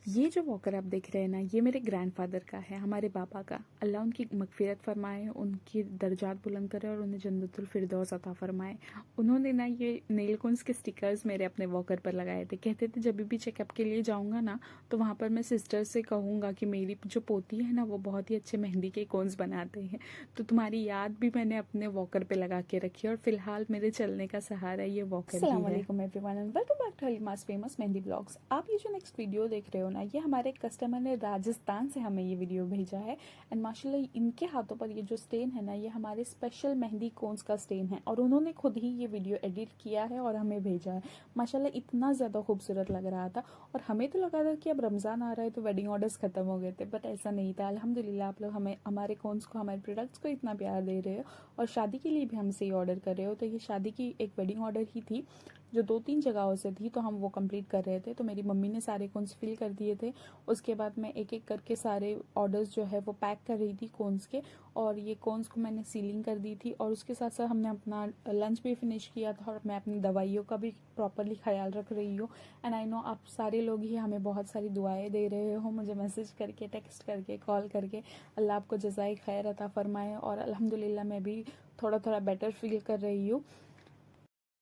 ये जो वॉकर आप देख रहे हैं ना, ये मेरे ग्रैंडफादर का है, हमारे पापा का। अल्लाह उनकी मगफिरत फरमाए, उनकी दर्जात बुलंद करे और उन्हें जन्नतुल फिरदौस अता फरमाए। उन्होंने ना ये नेल कॉन्स के स्टिकर्स मेरे अपने वॉकर पर लगाए थे। कहते थे जब भी चेकअप के लिए जाऊँगा ना, तो वहाँ पर मैं सिस्टर से कहूँगा कि मेरी जो पोती है ना, वो बहुत ही अच्छे मेहंदी के कॉन्स बनाते हैं। तो तुम्हारी याद भी मैंने अपने वॉकर पे लगा के रखी है और फिलहाल मेरे चलने का सहारा ये वॉकर ही है। अस्सलाम वालेकुम everyone and welcome back to Halima's famous mehndi blogs. आप ये जो नेक्स्ट वीडियो देख रहे हो ना, ये हमारे कस्टमर ने राजस्थान से हमें ये वीडियो भेजा है। एंड माशाल्लाह इनके हाथों पर ये जो स्टेन है ना, ये हमारे स्पेशल मेहंदी कोन्स का स्टेन है और उन्होंने खुद ही ये वीडियो एडिट किया है और हमें भेजा है। माशाल्लाह इतना ज़्यादा खूबसूरत लग रहा था और हमें तो लगा था कि अब रमज़ान आ रहा है तो वेडिंग ऑर्डर्स ख़त्म हो गए थे, बट ऐसा नहीं था। अल्हम्दुलिल्लाह आप लोग हमें हमारे कोन्स को, हमारे प्रोडक्ट्स को इतना प्यार दे रहे हो और शादी के लिए भी हमसे ये ऑर्डर कर रहे हो। तो ये शादी की एक वेडिंग ऑर्डर ही थी जो 2-3 जगहों से थी, तो हम वो कंप्लीट कर रहे थे। तो मेरी मम्मी ने सारे कोन्स फिल कर दिए थे। उसके बाद मैं एक एक करके सारे ऑर्डर्स जो है वो पैक कर रही थी कोन्स के, और ये कोन्स को मैंने सीलिंग कर दी थी। और उसके साथ साथ हमने अपना लंच भी फिनिश किया था और मैं अपनी दवाइयों का भी प्रॉपरली ख्याल रख रही हूँ। एंड आई नो आप सारे लोग ही हमें बहुत सारी दुआएं दे रहे हो, मुझे मैसेज करके, टेक्स्ट करके, कॉल करके। अल्लाह आपको जज़ाए खैर अता फरमाए। और अल्हम्दुलिल्लाह मैं भी थोड़ा थोड़ा बेटर फील कर रही हूँ।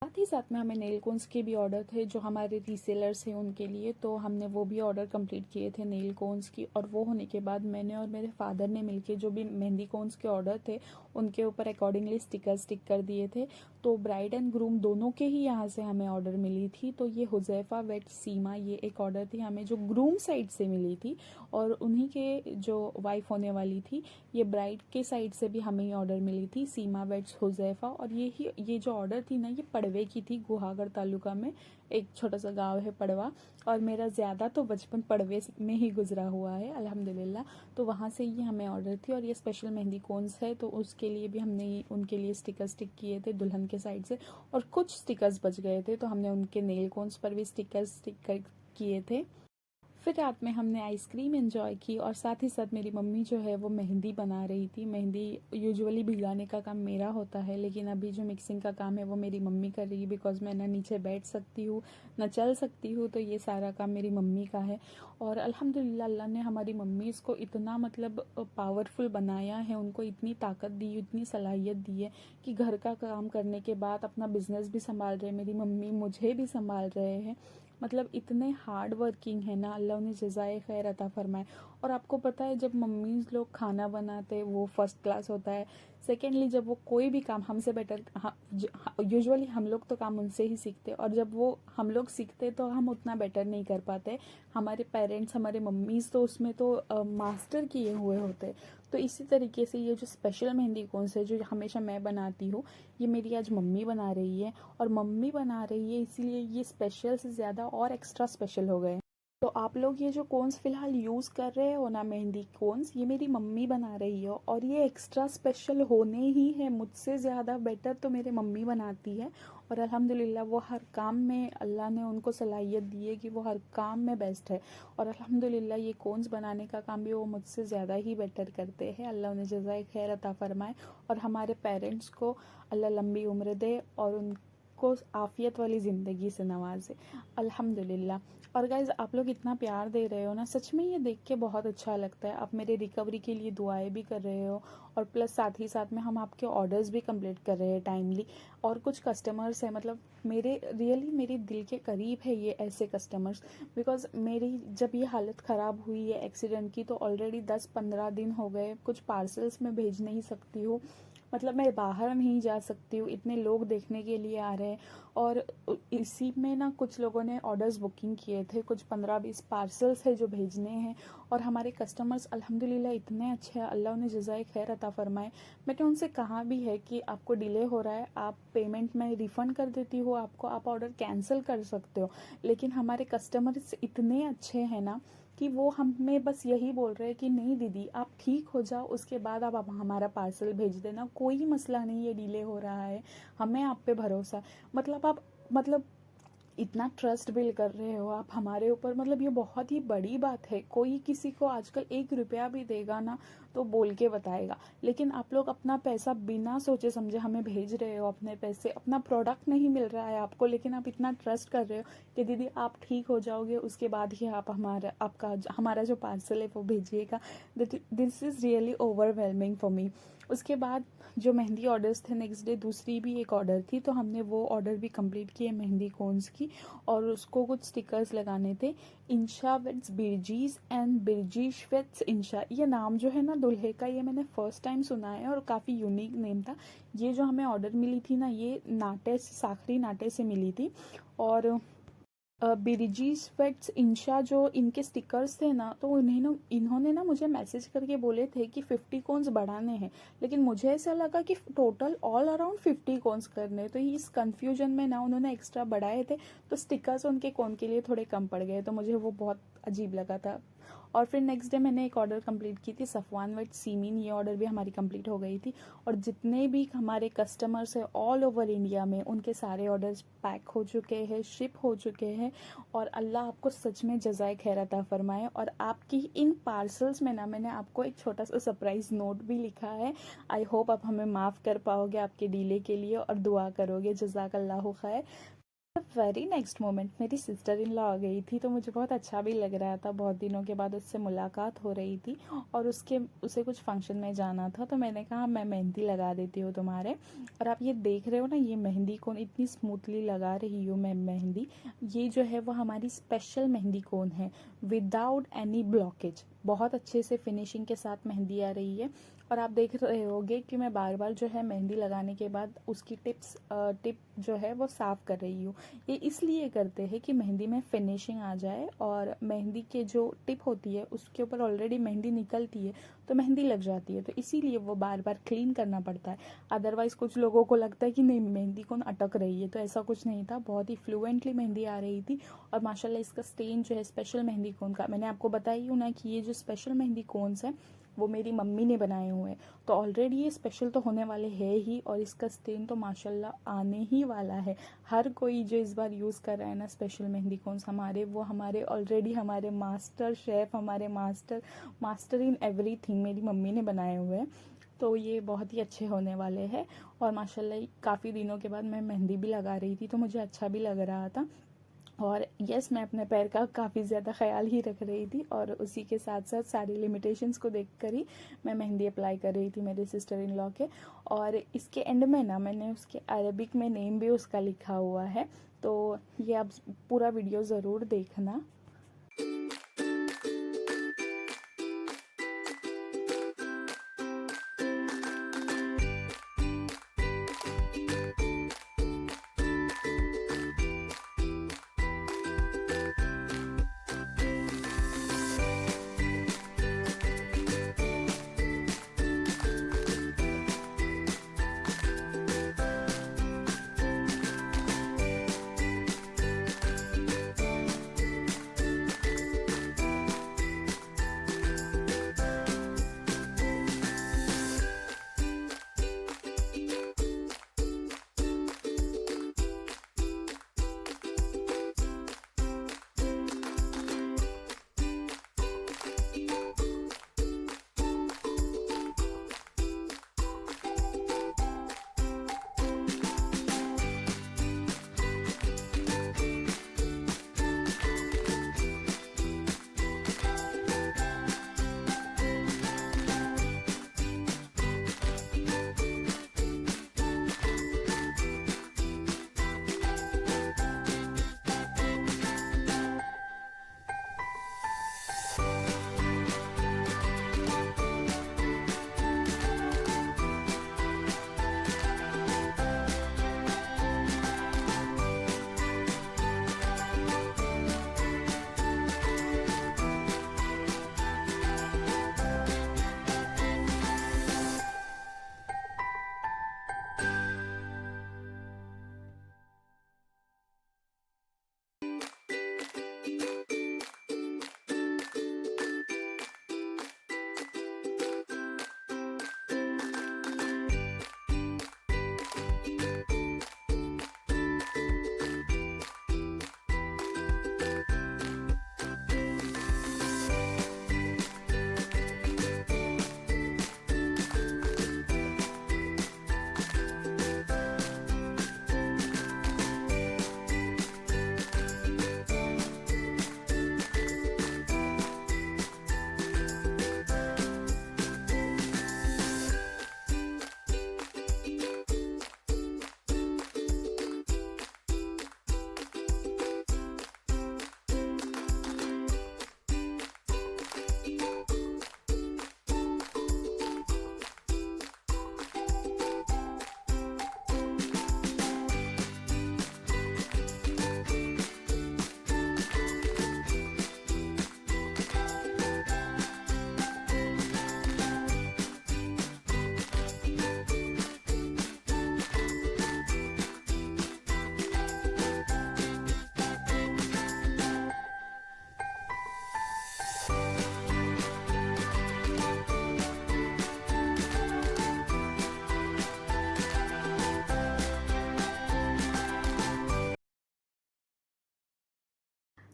साथ ही साथ में हमें नेल कोन्स के भी ऑर्डर थे जो हमारे रीसेलर्स हैं उनके लिए, तो हमने वो भी ऑर्डर कंप्लीट किए थे नेल कोन्स की। और वो होने के बाद मैंने और मेरे फादर ने मिलके जो भी मेहंदी कोन्स के ऑर्डर थे उनके ऊपर अकॉर्डिंगली स्टिकर स्टिक कर दिए थे। तो ब्राइड एंड ग्रूम दोनों के ही यहाँ से हमें ऑर्डर मिली थी। तो ये हुज़ैफा वेट सीमा, ये एक ऑर्डर थी हमें जो ग्रूम साइड से मिली थी, और उन्हीं के जो वाइफ होने वाली थी, ये ब्राइड के साइड से भी हमें ही ऑर्डर मिली थी, सीमा वेट्स हुज़ैफा। और ये जो ऑर्डर थी ना, ये पड़वे की थी। गुहागर तालुका में एक छोटा सा गांव है पड़वा, और मेरा ज़्यादा तो बचपन पड़वे में ही गुजरा हुआ है अल्हम्दुलिल्लाह। तो वहाँ से ये हमें ऑर्डर थी। और ये स्पेशल मेहंदी कोन्स है, तो उसके लिए भी हमने उनके लिए स्टिकर स्टिक किए थे दुल्हन के साइड से, और कुछ स्टिकर्स बच गए थे तो हमने उनके नेल कोन्स पर भी स्टिकर स्टिक किए थे। फिर रात में हमने आइसक्रीम एंजॉय की और साथ ही साथ मेरी मम्मी जो है वो मेहंदी बना रही थी। मेहंदी यूजुअली भिगाने का काम मेरा होता है, लेकिन अभी जो मिक्सिंग का काम है वो मेरी मम्मी कर रही है, बिकॉज मैं ना नीचे बैठ सकती हूँ ना चल सकती हूँ, तो ये सारा काम मेरी मम्मी का है। और अल्हम्दुलिल्लाह अल्लाह ने हमारी मम्मी इसको इतना मतलब पावरफुल बनाया है, उनको इतनी ताकत दी, इतनी सलाहियत दी है कि घर का काम करने के बाद अपना बिजनेस भी संभाल रहे हैं मेरी मम्मी, मुझे भी संभाल रहे हैं। मतलब इतने हार्ड वर्किंग है ना, अल्लाह उन्हें जज़ाए खैर अता फरमाए। और आपको पता है जब मम्मीज़ लोग खाना बनाते हैं वो फर्स्ट क्लास होता है। सेकेंडली जब वो कोई भी काम हमसे बेटर, यूजुअली हम लोग तो काम उनसे ही सीखते हैं, और जब वो हम लोग सीखते तो हम उतना बेटर नहीं कर पाते। हमारे पेरेंट्स, हमारे मम्मीज़ तो उसमें तो मास्टर किए हुए होते। तो इसी तरीके से ये जो स्पेशल मेहंदी कौन से जो हमेशा मैं बनाती हूँ, ये मेरी आज मम्मी बना रही है। और मम्मी बना रही है इसीलिए ये स्पेशल से ज़्यादा और एक्स्ट्रा स्पेशल हो गए। तो आप लोग ये जो कोन्स फिलहाल यूज़ कर रहे हो ना, मेहंदी कोन्स, ये मेरी मम्मी बना रही हो और ये एक्स्ट्रा स्पेशल होने ही है। मुझसे ज़्यादा बेटर तो मेरे मम्मी बनाती है, और अल्हम्दुलिल्लाह वो हर काम में अल्लाह ने उनको सलाहियत दी है कि वो हर काम में बेस्ट है। और अल्हम्दुलिल्लाह ये कोन्स बनाने का काम भी वो मुझसे ज़्यादा ही बेटर करते हैं। अल्लाह उन्हें जज़ाए खैर अता फरमाए और हमारे पेरेंट्स को अल्लाह लंबी उम्र दे और उनको आफ़ियत वाली ज़िंदगी से नवाजे अल्हम्दुलिल्लाह। और गाइज़ आप लोग इतना प्यार दे रहे हो ना, सच में ये देख के बहुत अच्छा लगता है। आप मेरे रिकवरी के लिए दुआएं भी कर रहे हो, और प्लस साथ ही साथ में हम आपके ऑर्डर्स भी कंप्लीट कर रहे हैं टाइमली। और कुछ कस्टमर्स हैं, मतलब मेरे रियली मेरे दिल के करीब है ये ऐसे कस्टमर्स, बिकॉज मेरी जब ये हालत ख़राब हुई है एक्सीडेंट की, तो ऑलरेडी 10-15 दिन हो गए। कुछ पार्सल्स मैं भेज नहीं सकती हूँ, मतलब मैं बाहर नहीं जा सकती हूँ, इतने लोग देखने के लिए आ रहे हैं। और इसी में ना कुछ लोगों ने ऑर्डर्स बुकिंग किए थे, कुछ 15-20 पार्सल्स है जो भेजने हैं। और हमारे कस्टमर्स अल्हम्दुलिल्लाह इतने अच्छे हैं, अल्लाह उन्हें जज़ाए खैर अता फरमाए। मैंने उनसे कहा भी है कि आपको डिले हो रहा है, आप पेमेंट में रिफ़ंड कर देती हो आपको, आप ऑर्डर कैंसिल कर सकते हो। लेकिन हमारे कस्टमर्स इतने अच्छे हैं ना कि वो हमें बस यही बोल रहे हैं कि नहीं दीदी आप ठीक हो जाओ, उसके बाद आप हमारा पार्सल भेज देना, कोई मसला नहीं है, डिले हो रहा है, हमें आप पे भरोसा है। मतलब आप मतलब इतना ट्रस्ट बिल्ड कर रहे हो आप हमारे ऊपर, मतलब ये बहुत ही बड़ी बात है। कोई किसी को आजकल 1 रुपया भी देगा ना तो बोल के बताएगा। लेकिन आप लोग अपना पैसा बिना सोचे समझे हमें भेज रहे हो, अपने पैसे, अपना प्रोडक्ट नहीं मिल रहा है आपको, लेकिन आप इतना ट्रस्ट कर रहे हो कि दीदी आप ठीक हो जाओगे उसके बाद ही आप हमारा जो पार्सल है वो भेजिएगा। This is really overwhelming for me. उसके बाद जो मेहंदी ऑर्डर्स थे, नेक्स्ट डे दूसरी भी एक ऑर्डर थी, तो हमने वो ऑर्डर भी कंप्लीट किए मेहंदी कोन्स की, और उसको कुछ स्टिकर्स लगाने थे। इंशा विट्स बिरजीज एंड बिरजीश विट्स इंशा, ये नाम जो है ना दुल्हे का, ये मैंने फर्स्ट टाइम सुना है और काफ़ी यूनिक नेम था। ये जो हमें ऑर्डर मिली थी ना, ये नाटे से, साखरी नाटे से मिली थी। और बिरजी स्वेट्स इंशा जो इनके स्टिकर्स थे ना, तो इन्होंने ना मुझे मैसेज करके बोले थे कि 50 कोन्स बढ़ाने हैं, लेकिन मुझे ऐसा लगा कि टोटल ऑल अराउंड 50 कोन्स करने, तो इस कंफ्यूजन में ना उन्होंने एक्स्ट्रा बढ़ाए थे, तो स्टिकर्स उनके कोन के लिए थोड़े कम पड़ गए, तो मुझे वो बहुत अजीब लगा था। और फिर नेक्स्ट डे मैंने एक ऑर्डर कंप्लीट की थी, सफ़वान विद सीमीन, ये ऑर्डर भी हमारी कंप्लीट हो गई थी। और जितने भी हमारे कस्टमर्स हैं ऑल ओवर इंडिया में, उनके सारे ऑर्डर्स पैक हो चुके हैं, शिप हो चुके हैं। और अल्लाह आपको सच में जज़ाए खैर अता फरमाए। और आपकी इन पार्सल्स में ना मैंने आपको एक छोटा सा सरप्राइज़ नोट भी लिखा है। आई होप आप हमें माफ़ कर पाओगे आपके डिले के लिए और दुआ करोगे। जज़ाकल्लाहु खैर। वेरी नेक्स्ट मोमेंट मेरी सिस्टर इन लॉ आ गई थी, तो मुझे बहुत अच्छा भी लग रहा था, बहुत दिनों के बाद उससे मुलाकात हो रही थी, और उसे कुछ फंक्शन में जाना था, तो मैंने कहा मैं मेहंदी लगा देती हूँ तुम्हारे। और आप ये देख रहे हो ना, ये मेहंदी कोन इतनी स्मूथली लगा रही हूँ मैं मेहंदी। ये जो है वो हमारी स्पेशल मेहंदी कोन है, विदाउट एनी ब्लॉकेज, बहुत अच्छे से फिनिशिंग के साथ मेहंदी आ रही है। और आप देख रहे होगे कि मैं बार बार जो है मेहंदी लगाने के बाद उसकी टिप जो है वो साफ़ कर रही हूँ। ये इसलिए करते हैं कि मेहंदी में फिनिशिंग आ जाए, और मेहंदी के जो टिप होती है उसके ऊपर ऑलरेडी मेहंदी निकलती है, तो मेहंदी लग जाती है, तो इसीलिए वो बार बार क्लीन करना पड़ता है। अदरवाइज़ कुछ लोगों को लगता है कि नहीं मेहंदी कौन अटक रही है, तो ऐसा कुछ नहीं था, बहुत ही फ्लुएंटली मेहंदी आ रही थी। और माशाल्लाह इसका स्टेन जो है स्पेशल मेहंदी कोन का, मैंने आपको बताई हूँ ना कि ये जो स्पेशल मेहंदी कोन्स है वो मेरी मम्मी ने बनाए हुए हैं, तो ऑलरेडी ये स्पेशल तो होने वाले है ही, और इसका स्टेन तो माशाल्लाह आने ही वाला है। हर कोई जो इस बार यूज़ कर रहा है ना स्पेशल मेहंदी कोन्स, हमारे ऑलरेडी हमारे मास्टर शेफ़, हमारे मास्टर इन एवरीथिंग मेरी मम्मी ने बनाए हुए हैं, तो ये बहुत ही अच्छे होने वाले हैं। और माशाल्लाह काफ़ी दिनों के बाद मैं मेहंदी भी लगा रही थी, तो मुझे अच्छा भी लग रहा था। और यस, मैं अपने पैर का काफ़ी ज़्यादा ख्याल ही रख रही थी, और उसी के साथ साथ सारी लिमिटेशंस को देखकर ही मैं मेहंदी अप्लाई कर रही थी मेरे सिस्टर इन लॉ के। और इसके एंड में ना मैंने उसके अरबिक में नेम भी उसका लिखा हुआ है, तो ये आप पूरा वीडियो ज़रूर देखना।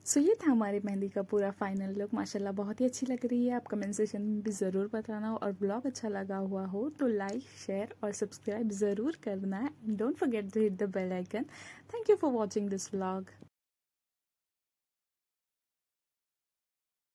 सो ये था हमारी मेहंदी का पूरा फाइनल लुक। माशाल्लाह बहुत ही अच्छी लग रही है। आप कमेंट सेक्शन में भी ज़रूर बताना, और ब्लॉग अच्छा लगा हुआ हो तो लाइक, शेयर और सब्सक्राइब ज़रूर करना। And don't forget to hit the bell icon. Thank you for watching this vlog.